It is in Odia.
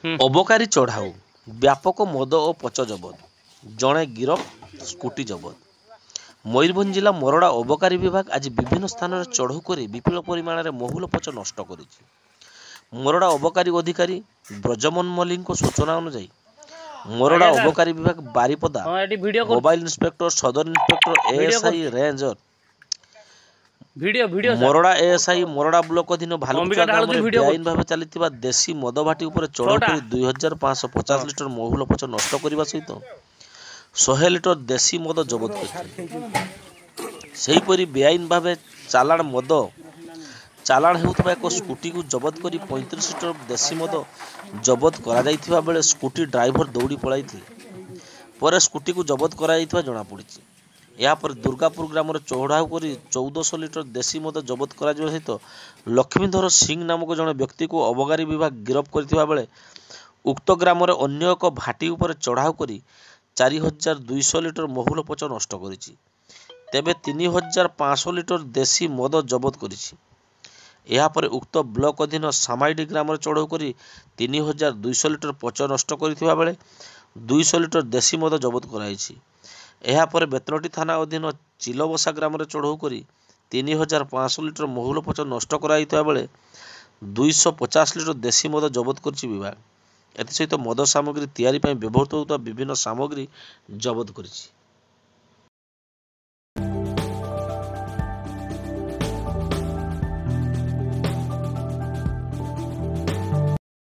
ଅବକାରୀ ଚଢ଼ାଉ ବ୍ୟାପକ ମଦ ଓ ପଚ ଜବତ, ଜଣେ ଗିରଫ, ସ୍କୁଟି ଜବତ। ମୟୂରଭଞ୍ଜ ଜିଲ୍ଲା ମୋରଡ଼ା ଅବକାରୀ ବିଭାଗ ଆଜି ବିଭିନ୍ନ ସ୍ଥାନରେ ଚଢ଼ଉ କରି ବିପୁଳ ପରିମାଣରେ ମହୁଲ ପଚ ନଷ୍ଟ କରିଛି। ମୋରଡ଼ା ଅବକାରୀ ଅଧିକାରୀ ବ୍ରଜମୋହନ ମଲ୍ଲିକଙ୍କ ସୂଚନା ଅନୁଯାୟୀ ମୋରଡ଼ା ଅବକାରୀ ବିଭାଗ ବାରିପଦା ମୋବାଇଲ ଇନ୍ସପେକ୍ଟର ସଦର ଇନ୍ସପେକ୍ଟର ଏଏସ୍ଆଇ ରେଞ୍ଜର ମୋରଡ଼ା ଏଏସ୍ଆଇ ମୋରଡ଼ା ବ୍ଲକ ଅଧୀନ ଭାଲୁକୁଚା ଗ୍ରାମରେ ବେଆଇନ ଭାବେ ଚାଲିଥିବା ଦେଶୀ ମଦ ଭାଟି ଉପରେ ଚଢ଼ଉ କରି 2550 ଲିଟର ମହୁଲ ପଚ ନଷ୍ଟ କରିବା ସହିତ 100 ଲିଟର ଦେଶୀ ମଦ ଜବତ କରିଥିଲେ। ସେହିପରି ବେଆଇନ ଭାବେ ଚାଲାଣ ହେଉଥିବା ଏକ ସ୍କୁଟିକୁ ଜବତ କରି 35 ଲିଟର ଦେଶୀ ମଦ ଜବତ କରାଯାଇଥିବା ବେଳେ ସ୍କୁଟି ଡ୍ରାଇଭର ଦୌଡ଼ି ପଳାଇଥିଲେ। ପରେ ସ୍କୁଟିକୁ ଜବତ କରାଯାଇଥିବା ଜଣାପଡ଼ିଛି। ଏହାପରେ ଦୁର୍ଗାପୁର ଗ୍ରାମରେ ଚଢ଼ାଉ କରି 1400 ଲିଟର ଦେଶୀ ମଦ ଜବତ କରାଯିବା ସହିତ ଲକ୍ଷ୍ମୀଧର ସିଂ ନାମକ ଜଣେ ବ୍ୟକ୍ତିକୁ ଅବକାରୀ ବିଭାଗ ଗିରଫ କରିଥିବା ବେଳେ ଉକ୍ତ ଗ୍ରାମରେ ଅନ୍ୟ ଏକ ଭାଟି ଉପରେ ଚଢ଼ାଉ କରି 4200 ଲିଟର ମହୁଲ ପଚ ନଷ୍ଟ କରିଛି। ତେବେ 3500 ଲିଟର ଦେଶୀ ମଦ ଜବତ କରିଛି। ଏହାପରେ ଉକ୍ତ ବ୍ଲକ ଅଧୀନ ସାମାଇଡି ଗ୍ରାମରେ ଚଢ଼ାଉ କରି 3200 ଲିଟର ପଚ ନଷ୍ଟ କରିଥିବା ବେଳେ 200 ଲିଟର ଦେଶୀ ମଦ ଜବତ କରାଯାଇଛି। ଏହାପରେ ବେତନଟୀ ଥାନା ଅଧୀନ ଚିଲବସା ଗ୍ରାମରେ ଚଢ଼ାଉ କରି 3500 ଲିଟର ମହୁଲ ପଚ ନଷ୍ଟ କରାଯାଇଥିବା ବେଳେ 250 ଲିଟର ଦେଶୀ ମଦ ଜବତ କରିଛି ବିଭାଗ। ଏଥିସହିତ ମଦ ସାମଗ୍ରୀ ତିଆରି ପାଇଁ ବ୍ୟବହୃତ ହେଉଥିବା ବିଭିନ୍ନ ସାମଗ୍ରୀ ଜବତ କରିଛି।